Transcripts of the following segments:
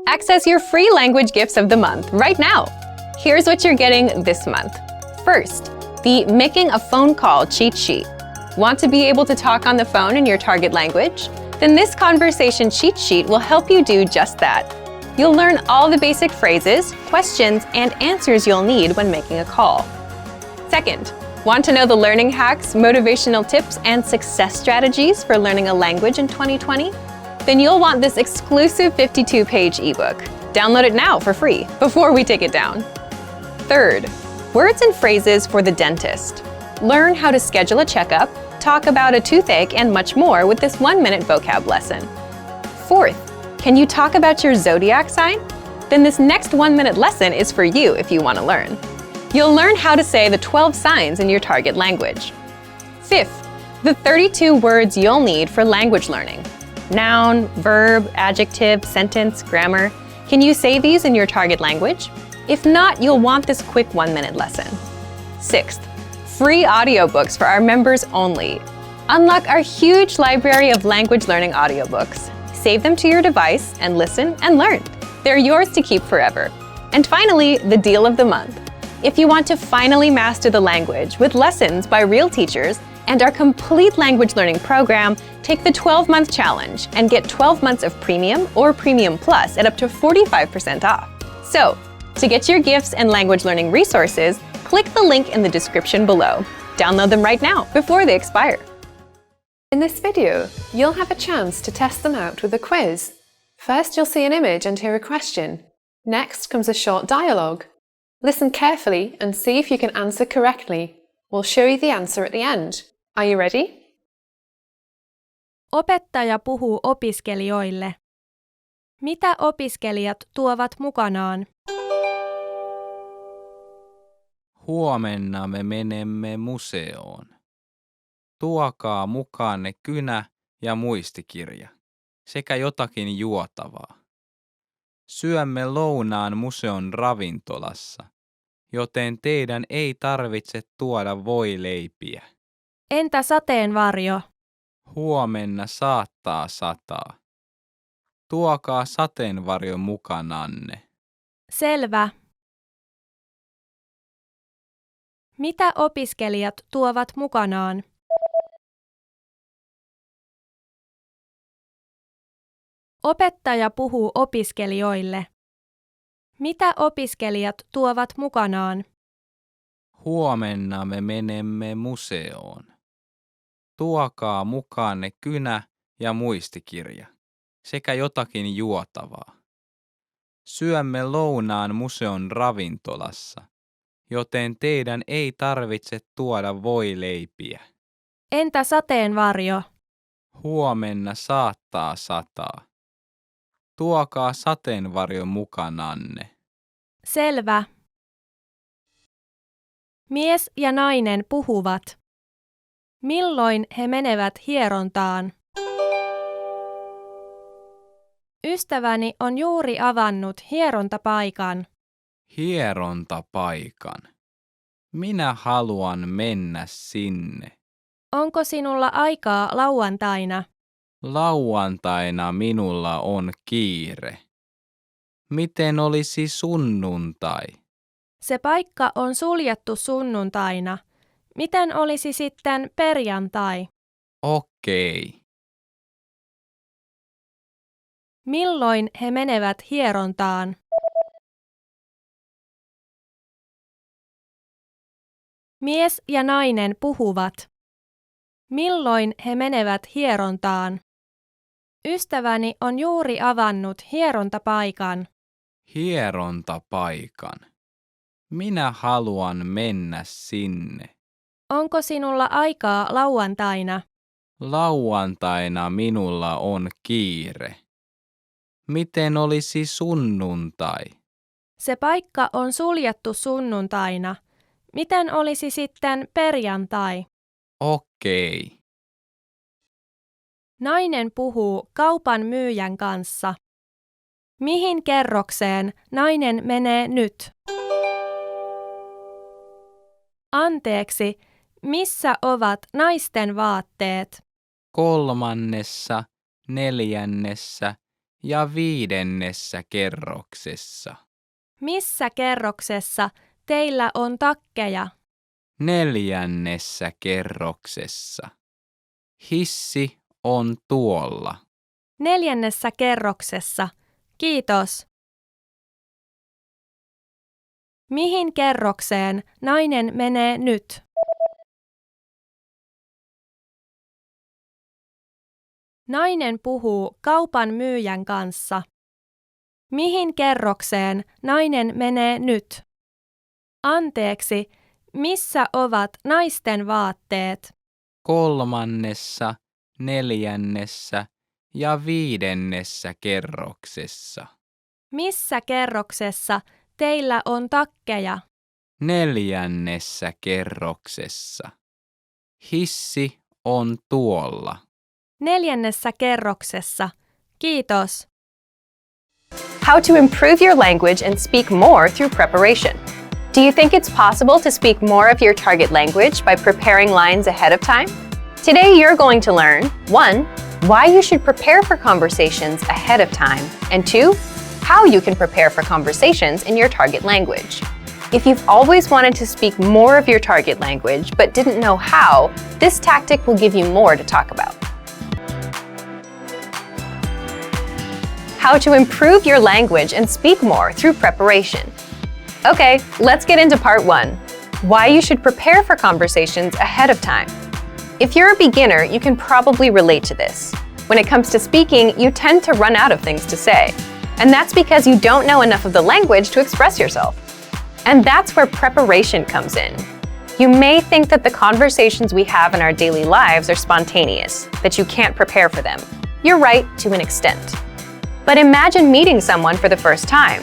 Access your free language gifts of the month right now. Here's what you're getting this month. First, the Making a Phone Call cheat sheet. Want to be able to talk on the phone in your target language? Then this conversation cheat sheet will help you do just that. You'll learn all the basic phrases, questions, and answers you'll need when making a call. Second, want to know the learning hacks, motivational tips, and success strategies for learning a language in 2020? Then you'll want this exclusive 52-page ebook. Download it now for free before we take it down. Third, words and phrases for the dentist. Learn how to schedule a checkup, talk about a toothache, and much more with this 1-minute vocab lesson. Fourth, can you talk about your zodiac sign? Then this next 1-minute lesson is for you if you want to learn. You'll learn how to say the 12 signs in your target language. Fifth, the 32 words you'll need for language learning. Noun, verb, adjective, sentence, grammar. Can you say these in your target language? If not, you'll want this quick 1-minute lesson. Sixth, free audiobooks for our members only. Unlock our huge library of language learning audiobooks. Save them to your device and listen and learn. They're yours to keep forever. And finally, the deal of the month. If you want to finally master the language with lessons by real teachers and our complete language learning program, take the 12-month challenge and get 12 months of Premium or Premium Plus at up to 45% off. So, to get your gifts and language learning resources, click the link in the description below. Download them right now before they expire. In this video, you'll have a chance to test them out with a quiz. First, you'll see an image and hear a question. Next comes a short dialogue. Listen carefully and see if you can answer correctly. We'll show you the answer at the end. Are you ready? Opettaja puhuu opiskelijoille. Mitä opiskelijat tuovat mukanaan? Huomenna me menemme museoon. Tuokaa mukaanne kynä ja muistikirja sekä jotakin juotavaa. Syömme lounaan museon ravintolassa, joten teidän ei tarvitse tuoda voileipiä. Entä sateenvarjo? Huomenna saattaa sataa. Tuokaa sateenvarjo mukananne. Selvä. Mitä opiskelijat tuovat mukanaan? Opettaja puhuu opiskelijoille. Mitä opiskelijat tuovat mukanaan? Huomenna me menemme museoon. Tuokaa mukaanne kynä ja muistikirja sekä jotakin juotavaa. Syömme lounaan museon ravintolassa, joten teidän ei tarvitse tuoda voileipiä. Entä sateenvarjo? Huomenna saattaa sataa. Tuokaa sateenvarjo mukananne. Selvä. Mies ja nainen puhuvat. Milloin he menevät hierontaan? Ystäväni on juuri avannut hierontapaikan. Hierontapaikan. Minä haluan mennä sinne. Onko sinulla aikaa lauantaina? Lauantaina minulla on kiire. Miten olisi sunnuntai? Se paikka on suljettu sunnuntaina. Miten olisi sitten perjantai? Okei. Milloin he menevät hierontaan? Mies ja nainen puhuvat. Milloin he menevät hierontaan? Ystäväni on juuri avannut hierontapaikan. Hierontapaikan. Minä haluan mennä sinne. Onko sinulla aikaa lauantaina? Lauantaina minulla on kiire. Miten olisi sunnuntai? Se paikka on suljettu sunnuntaina. Miten olisi sitten perjantai? Okei. Nainen puhuu kaupan myyjän kanssa. Mihin kerrokseen nainen menee nyt? Anteeksi, missä ovat naisten vaatteet? 3., 4. ja 5. kerroksessa. Missä kerroksessa teillä on takkeja? 4. kerroksessa. Hissi on tuolla. 4. kerroksessa. Kiitos. Mihin kerrokseen nainen menee nyt? Nainen puhuu kaupan myyjän kanssa. Mihin kerrokseen nainen menee nyt? Anteeksi, missä ovat naisten vaatteet? 3., 4. ja 5. kerroksessa. Missä kerroksessa teillä on takkeja? 4. kerroksessa. Hissi on tuolla. 4. kerroksessa. Kiitos. How to improve your language and speak more through preparation. Do you think it's possible to speak more of your target language by preparing lines ahead of time? Today you're going to learn 1. Why you should prepare for conversations ahead of time, and 2. How you can prepare for conversations in your target language. If you've always wanted to speak more of your target language but didn't know how, this tactic will give you more to talk about. How to improve your language and speak more through preparation. Okay, let's get into part 1. Why you should prepare for conversations ahead of time. If you're a beginner, you can probably relate to this. When it comes to speaking, you tend to run out of things to say. And that's because you don't know enough of the language to express yourself. And that's where preparation comes in. You may think that the conversations we have in our daily lives are spontaneous, that you can't prepare for them. You're right to an extent. But imagine meeting someone for the first time.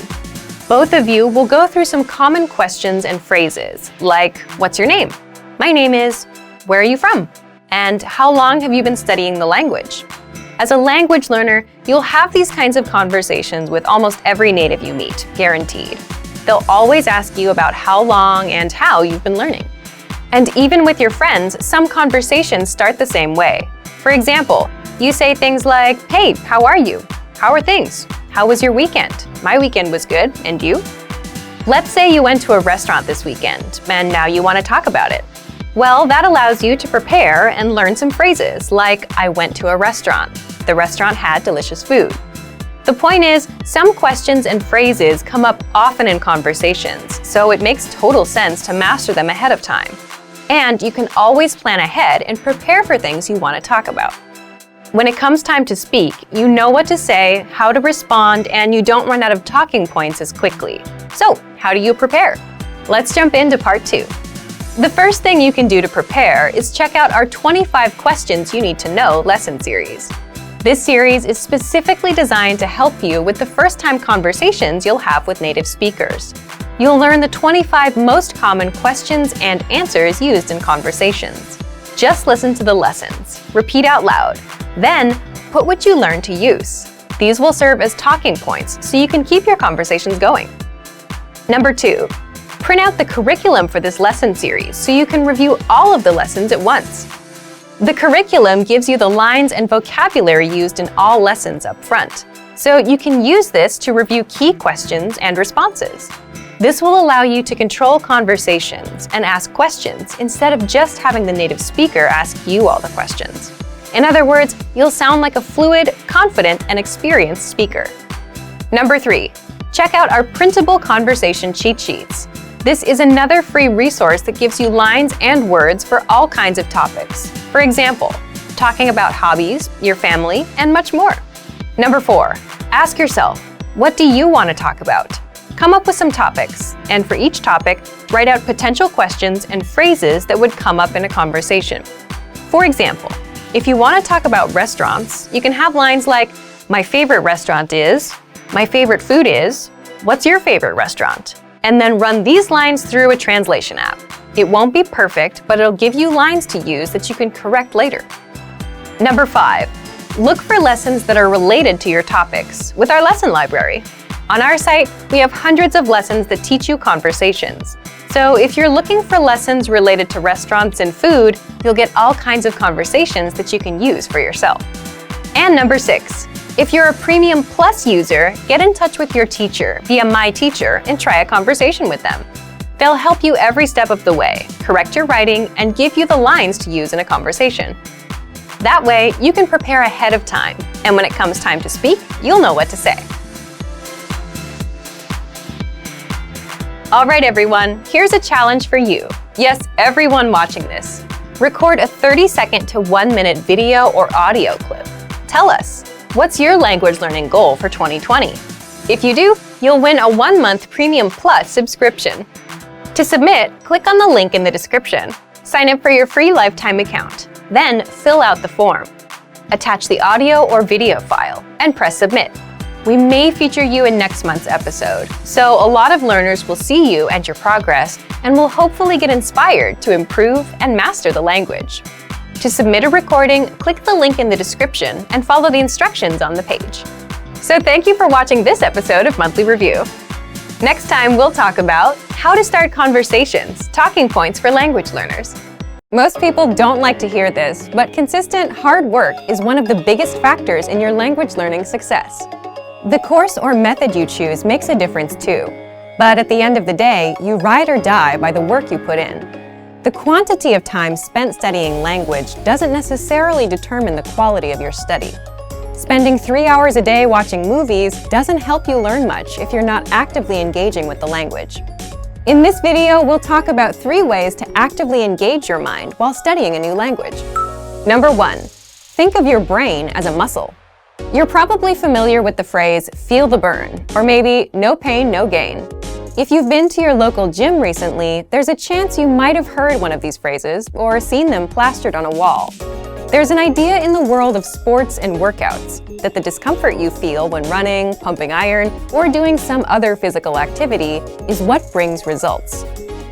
Both of you will go through some common questions and phrases, like, what's your name? My name is, where are you from? And how long have you been studying the language? As a language learner, you'll have these kinds of conversations with almost every native you meet, guaranteed. They'll always ask you about how long and how you've been learning. And even with your friends, some conversations start the same way. For example, you say things like, hey, how are you? How are things? How was your weekend? My weekend was good, and you? Let's say you went to a restaurant this weekend, and now you want to talk about it. Well, that allows you to prepare and learn some phrases like, I went to a restaurant. The restaurant had delicious food. The point is, some questions and phrases come up often in conversations, so it makes total sense to master them ahead of time. And you can always plan ahead and prepare for things you want to talk about. When it comes time to speak, you know what to say, how to respond, and you don't run out of talking points as quickly. So, how do you prepare? Let's jump into part 2. The first thing you can do to prepare is check out our 25 questions you need to know lesson series. This series is specifically designed to help you with the first-time conversations you'll have with native speakers. You'll learn the 25 most common questions and answers used in conversations. Just listen to the lessons, repeat out loud, then put what you learned to use. These will serve as talking points so you can keep your conversations going. Number 2, print out the curriculum for this lesson series so you can review all of the lessons at once. The curriculum gives you the lines and vocabulary used in all lessons up front, so you can use this to review key questions and responses. This will allow you to control conversations and ask questions instead of just having the native speaker ask you all the questions. In other words, you'll sound like a fluid, confident, and experienced speaker. Number 3, check out our printable conversation cheat sheets. This is another free resource that gives you lines and words for all kinds of topics. For example, talking about hobbies, your family, and much more. Number 4, ask yourself, what do you want to talk about? Come up with some topics, and for each topic, write out potential questions and phrases that would come up in a conversation. For example, if you want to talk about restaurants, you can have lines like, my favorite restaurant is, my favorite food is, what's your favorite restaurant? And then run these lines through a translation app. It won't be perfect, but it'll give you lines to use that you can correct later. Number 5, look for lessons that are related to your topics with our lesson library. On our site, we have hundreds of lessons that teach you conversations. So if you're looking for lessons related to restaurants and food, you'll get all kinds of conversations that you can use for yourself. And number 6, If you're a Premium Plus user, get in touch with your teacher via My Teacher and try a conversation with them. They'll help you every step of the way, correct your writing, and give you the lines to use in a conversation. That way, you can prepare ahead of time, and when it comes time to speak, you'll know what to say. All right, everyone, here's a challenge for you. Yes, everyone watching this. Record a 30-second to 1-minute video or audio clip. Tell us, what's your language learning goal for 2020? If you do, you'll win a 1-month Premium Plus subscription. To submit, click on the link in the description. Sign up for your free lifetime account. Then fill out the form. Attach the audio or video file and press submit. We may feature you in next month's episode, so a lot of learners will see you and your progress and will hopefully get inspired to improve and master the language. To submit a recording, click the link in the description and follow the instructions on the page. So thank you for watching this episode of Monthly Review. Next time, we'll talk about how to start conversations, talking points for language learners. Most people don't like to hear this, but consistent, hard work is one of the biggest factors in your language learning success. The course or method you choose makes a difference too, but at the end of the day, you ride or die by the work you put in. The quantity of time spent studying language doesn't necessarily determine the quality of your study. Spending 3 hours a day watching movies doesn't help you learn much if you're not actively engaging with the language. In this video, we'll talk about 3 ways to actively engage your mind while studying a new language. Number 1, think of your brain as a muscle. You're probably familiar with the phrase, feel the burn, or maybe no pain, no gain. If you've been to your local gym recently, there's a chance you might have heard one of these phrases or seen them plastered on a wall. There's an idea in the world of sports and workouts that the discomfort you feel when running, pumping iron, or doing some other physical activity is what brings results.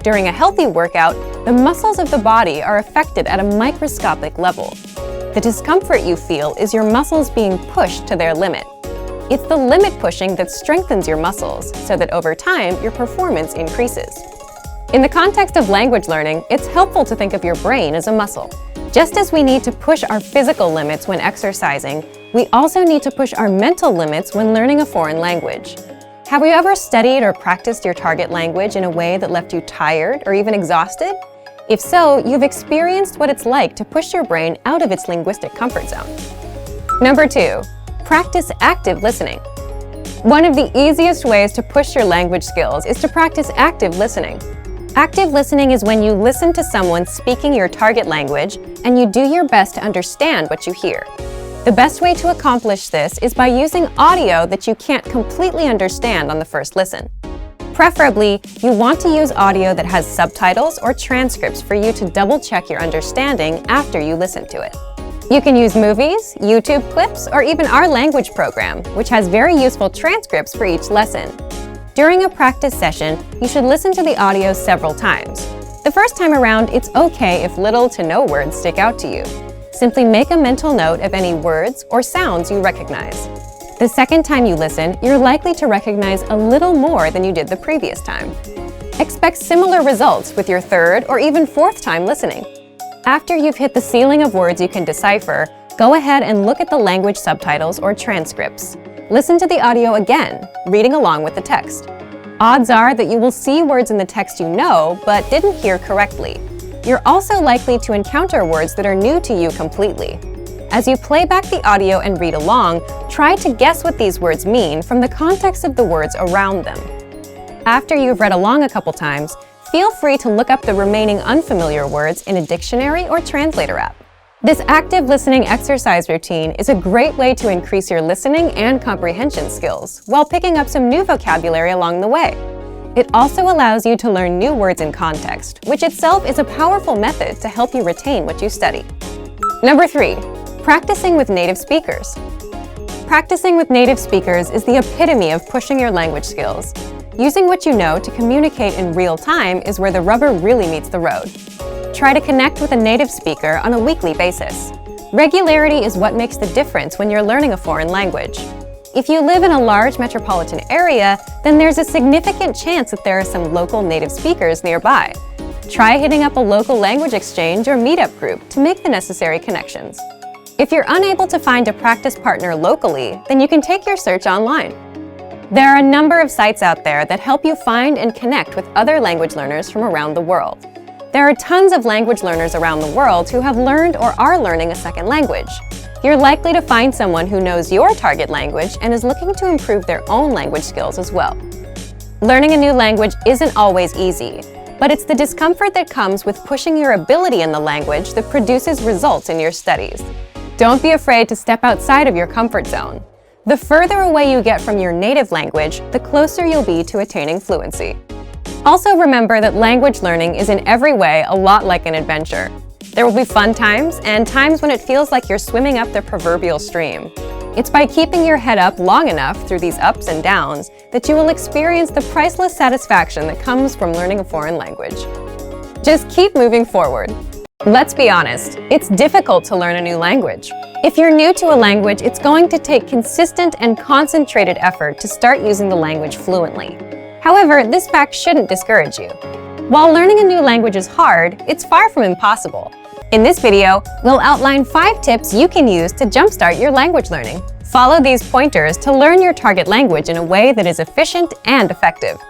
During a healthy workout, the muscles of the body are affected at a microscopic level. The discomfort you feel is your muscles being pushed to their limit. It's the limit pushing that strengthens your muscles so that over time, your performance increases. In the context of language learning, it's helpful to think of your brain as a muscle. Just as we need to push our physical limits when exercising, we also need to push our mental limits when learning a foreign language. Have you ever studied or practiced your target language in a way that left you tired or even exhausted? If so, you've experienced what it's like to push your brain out of its linguistic comfort zone. Number 2, practice active listening. One of the easiest ways to push your language skills is to practice active listening. Active listening is when you listen to someone speaking your target language and you do your best to understand what you hear. The best way to accomplish this is by using audio that you can't completely understand on the first listen. Preferably, you want to use audio that has subtitles or transcripts for you to double-check your understanding after you listen to it. You can use movies, YouTube clips, or even our language program, which has very useful transcripts for each lesson. During a practice session, you should listen to the audio several times. The first time around, it's okay if little to no words stick out to you. Simply make a mental note of any words or sounds you recognize. The second time you listen, you're likely to recognize a little more than you did the previous time. Expect similar results with your third or even fourth time listening. After you've hit the ceiling of words you can decipher, go ahead and look at the language subtitles or transcripts. Listen to the audio again, reading along with the text. Odds are that you will see words in the text you know, but didn't hear correctly. You're also likely to encounter words that are new to you completely. As you play back the audio and read along, try to guess what these words mean from the context of the words around them. After you've read along a couple times, feel free to look up the remaining unfamiliar words in a dictionary or translator app. This active listening exercise routine is a great way to increase your listening and comprehension skills while picking up some new vocabulary along the way. It also allows you to learn new words in context, which itself is a powerful method to help you retain what you study. Number 3, practicing with native speakers. Practicing with native speakers is the epitome of pushing your language skills. Using what you know to communicate in real time is where the rubber really meets the road. Try to connect with a native speaker on a weekly basis. Regularity is what makes the difference when you're learning a foreign language. If you live in a large metropolitan area, then there's a significant chance that there are some local native speakers nearby. Try hitting up a local language exchange or meetup group to make the necessary connections. If you're unable to find a practice partner locally, then you can take your search online. There are a number of sites out there that help you find and connect with other language learners from around the world. There are tons of language learners around the world who have learned or are learning a second language. You're likely to find someone who knows your target language and is looking to improve their own language skills as well. Learning a new language isn't always easy, but it's the discomfort that comes with pushing your ability in the language that produces results in your studies. Don't be afraid to step outside of your comfort zone. The further away you get from your native language, the closer you'll be to attaining fluency. Also remember that language learning is in every way a lot like an adventure. There will be fun times and times when it feels like you're swimming up the proverbial stream. It's by keeping your head up long enough through these ups and downs that you will experience the priceless satisfaction that comes from learning a foreign language. Just keep moving forward. Let's be honest, it's difficult to learn a new language. If you're new to a language, it's going to take consistent and concentrated effort to start using the language fluently. However, this fact shouldn't discourage you. While learning a new language is hard, it's far from impossible. In this video, we'll outline 5 tips you can use to jumpstart your language learning. Follow these pointers to learn your target language in a way that is efficient and effective.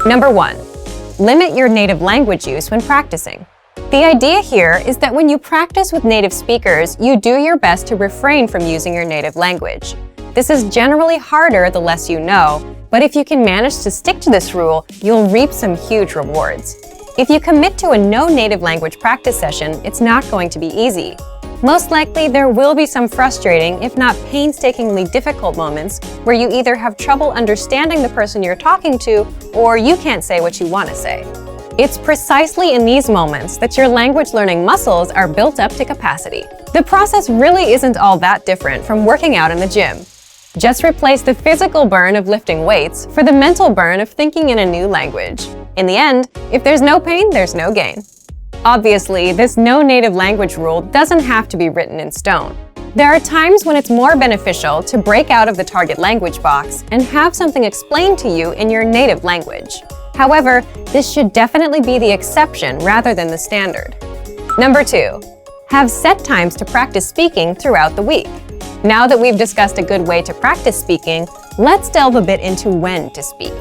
Number 1. Limit your native language use when practicing. The idea here is that when you practice with native speakers, you do your best to refrain from using your native language. This is generally harder the less you know, but if you can manage to stick to this rule, you'll reap some huge rewards. If you commit to a no native language practice session, it's not going to be easy. Most likely, there will be some frustrating, if not painstakingly difficult moments where you either have trouble understanding the person you're talking to or you can't say what you want to say. It's precisely in these moments that your language learning muscles are built up to capacity. The process really isn't all that different from working out in the gym. Just replace the physical burn of lifting weights for the mental burn of thinking in a new language. In the end, if there's no pain, there's no gain. Obviously, this no native language rule doesn't have to be written in stone. There are times when it's more beneficial to break out of the target language box and have something explained to you in your native language. However, this should definitely be the exception rather than the standard. Number 2. Have set times to practice speaking throughout the week. Now that we've discussed a good way to practice speaking, let's delve a bit into when to speak.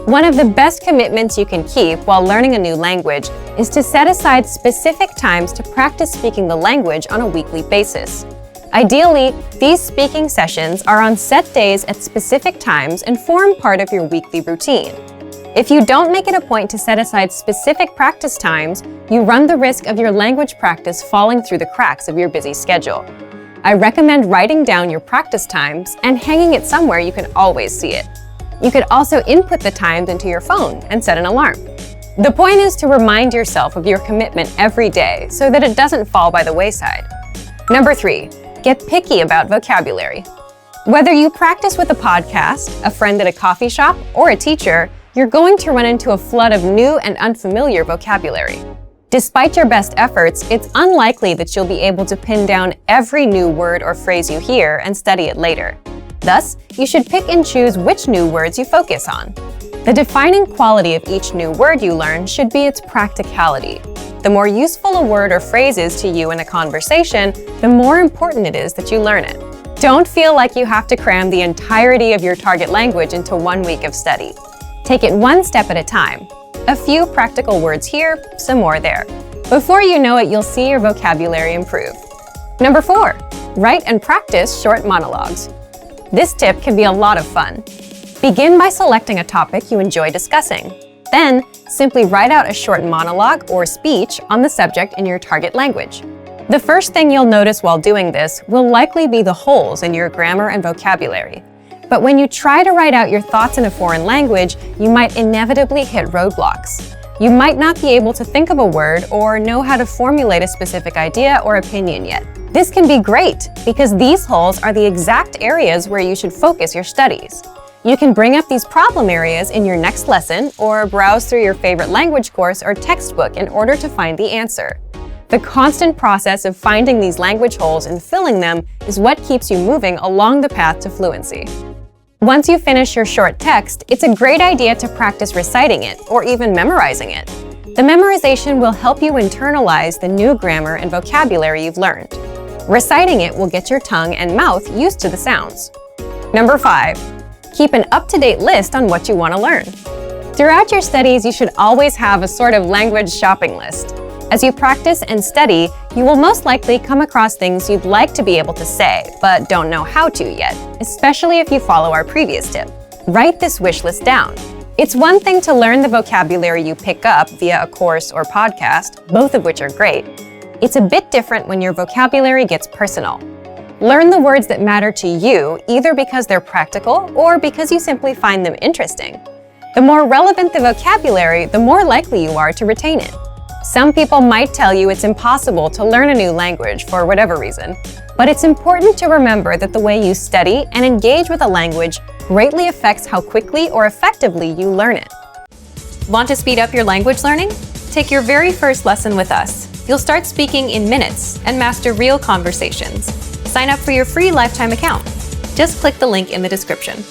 One of the best commitments you can keep while learning a new language is to set aside specific times to practice speaking the language on a weekly basis. Ideally, these speaking sessions are on set days at specific times and form part of your weekly routine. If you don't make it a point to set aside specific practice times, you run the risk of your language practice falling through the cracks of your busy schedule. I recommend writing down your practice times and hanging it somewhere you can always see it. You could also input the times into your phone and set an alarm. The point is to remind yourself of your commitment every day so that it doesn't fall by the wayside. Number 3, get picky about vocabulary. Whether you practice with a podcast, a friend at a coffee shop, or a teacher, you're going to run into a flood of new and unfamiliar vocabulary. Despite your best efforts, it's unlikely that you'll be able to pin down every new word or phrase you hear and study it later. Thus, you should pick and choose which new words you focus on. The defining quality of each new word you learn should be its practicality. The more useful a word or phrase is to you in a conversation, the more important it is that you learn it. Don't feel like you have to cram the entirety of your target language into 1 week of study. Take it one step at a time. A few practical words here, some more there. Before you know it, you'll see your vocabulary improve. Number 4, write and practice short monologues. This tip can be a lot of fun. Begin by selecting a topic you enjoy discussing. Then, simply write out a short monologue or speech on the subject in your target language. The first thing you'll notice while doing this will likely be the holes in your grammar and vocabulary. But when you try to write out your thoughts in a foreign language, you might inevitably hit roadblocks. You might not be able to think of a word or know how to formulate a specific idea or opinion yet. This can be great because these holes are the exact areas where you should focus your studies. You can bring up these problem areas in your next lesson or browse through your favorite language course or textbook in order to find the answer. The constant process of finding these language holes and filling them is what keeps you moving along the path to fluency. Once you finish your short text, it's a great idea to practice reciting it or even memorizing it. The memorization will help you internalize the new grammar and vocabulary you've learned. Reciting it will get your tongue and mouth used to the sounds. Number 5. Keep an up-to-date list on what you want to learn. Throughout your studies, you should always have a sort of language shopping list. As you practice and study, you will most likely come across things you'd like to be able to say, but don't know how to yet, especially if you follow our previous tip. Write this wish list down. It's one thing to learn the vocabulary you pick up via a course or podcast, both of which are great. It's a bit different when your vocabulary gets personal. Learn the words that matter to you, either because they're practical or because you simply find them interesting. The more relevant the vocabulary, the more likely you are to retain it. Some people might tell you it's impossible to learn a new language for whatever reason, but it's important to remember that the way you study and engage with a language greatly affects how quickly or effectively you learn it. Want to speed up your language learning? Take your very first lesson with us. You'll start speaking in minutes and master real conversations. Sign up for your free lifetime account. Just click the link in the description.